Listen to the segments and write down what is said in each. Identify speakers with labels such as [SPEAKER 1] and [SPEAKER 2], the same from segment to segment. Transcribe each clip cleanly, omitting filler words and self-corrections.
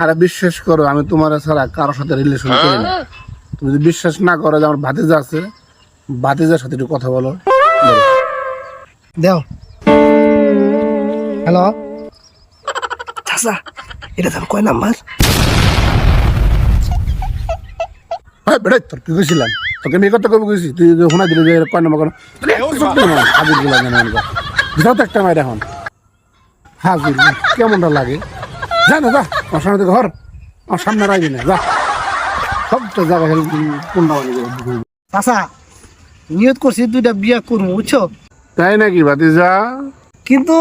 [SPEAKER 1] আরে বিশ্বাস করো, আমি তোমার ছাড়া কারোর সাথে রিলেশন করি না। তুমি যদি বিশ্বাস না করো যে আমার ভাতিজা আছে, ভাতিজার সাথে একটু কথা বলো।
[SPEAKER 2] দেও। হ্যালো চাচা, এটা তোর কয় নাম্বার?
[SPEAKER 1] হ্যাঁ বেড়াই, তোর কি কইছিলাম? তোকে মেয়ে কথা কবে কইছি? তুই শোনা দিলি যে কয় নম্বর কেন? হাজির গুলা জানে বুঝাও তো একটা মায়ের এখন হাজির কেমনটা লাগে জানো? যা আমার সামনে থেকে ঘর, আমার সামনে রাখবি না, যা সবটা জায়গা খেলে কোনটা
[SPEAKER 2] চাচা নিয়ত করছি 2টা বিয়া করবো, বুঝছো?
[SPEAKER 1] তাই নাকি ভাতিজা?
[SPEAKER 2] কিন্তু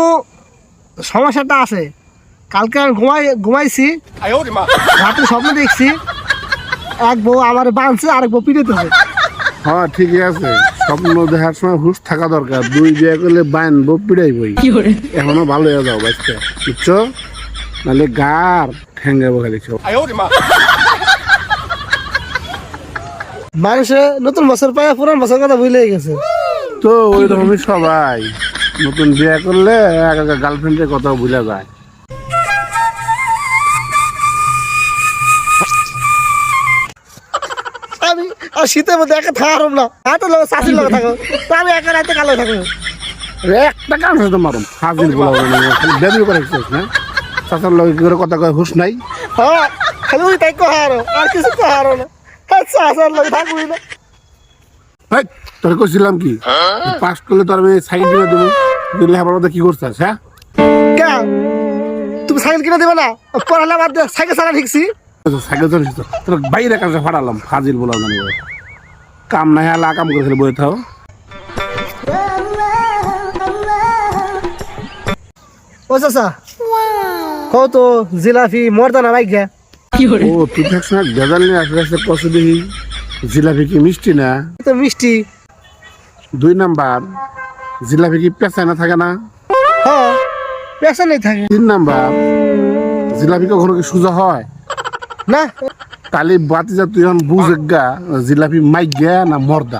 [SPEAKER 2] সমস্যাটা আছে। কালকে আমি ঘুমাইছি, রাতে স্বপ্ন দেখছি এক বউ আমার বাঁধছে, আরেক বউ পিড়েতেছে।
[SPEAKER 1] হ্যাঁ ঠিকই আছে, স্বপ্ন দেখার সময় হুশ থাকা দরকার। 2 বিয়ে করলে বানবো পিড়াইবই। এখনো ভালো হয়ে যাও বাচ্চা, বুঝছো? নাহলে গার ঠেঙ্গাবো খালি সব।
[SPEAKER 2] মানুষে নতুন বছর পায় পুরান বছর কথা ভুলে গেছে।
[SPEAKER 1] তো ওই রকমই সবাই, নতুন বিয়ে করলে গার্লফ্রেন্ডের কথা ভুলে যায়।
[SPEAKER 2] আমি আর শীতের মধ্যে একা থাকার না, হাতের লোক শাশির লোক থাকো, তো আমি একা রাতে কালো থাকবো।
[SPEAKER 1] একটা কারণ সাথে মারুম হাজির বলা বেবি করে না চাচার লোক কি করে কথা কয় হুশ নাই।
[SPEAKER 2] হ্যাঁ খালি ওই তাই কহারো, আর কিছু কহারো না। শাশার লোক থাকবই না।
[SPEAKER 1] তোর কইছিলাম কি পাস করলে তোর আমি সাইকেল কিনে দেবো, দিলে আমার মধ্যে কি করছিস? হ্যাঁ
[SPEAKER 2] কেন তুমি সাইকেল কিনে দেবে না? পড়ালে বাদ দিয়ে সাইকেল চালা শিখছি।
[SPEAKER 1] সাইকেল চলে তোর বাইরে কাছে ফাটালাম হাজির বলা জানি কাম নাই আলা কাম করে খেলে বয়ে থাও।
[SPEAKER 2] ও চাচা কও তো জিলাপি মর্দানা বাইক গে।
[SPEAKER 1] ও তুই থাকছ না গেজাল নিয়ে আসলে কষ্ট দেখি। জিলাপি কি মিষ্টি না?
[SPEAKER 2] তো মিষ্টি।
[SPEAKER 1] 2 নাম্বার জিলাপি কি পেঁচায় না থাকে না?
[SPEAKER 2] হ্যাঁ পেশা নেই থাকে।
[SPEAKER 1] 3 নাম্বার জিলাপি কখনো কি সোজা হয়
[SPEAKER 2] না?
[SPEAKER 1] কালি বাতিজা তুই এখন বুঝ গা জিলাপি মাইক গে না মর্দা।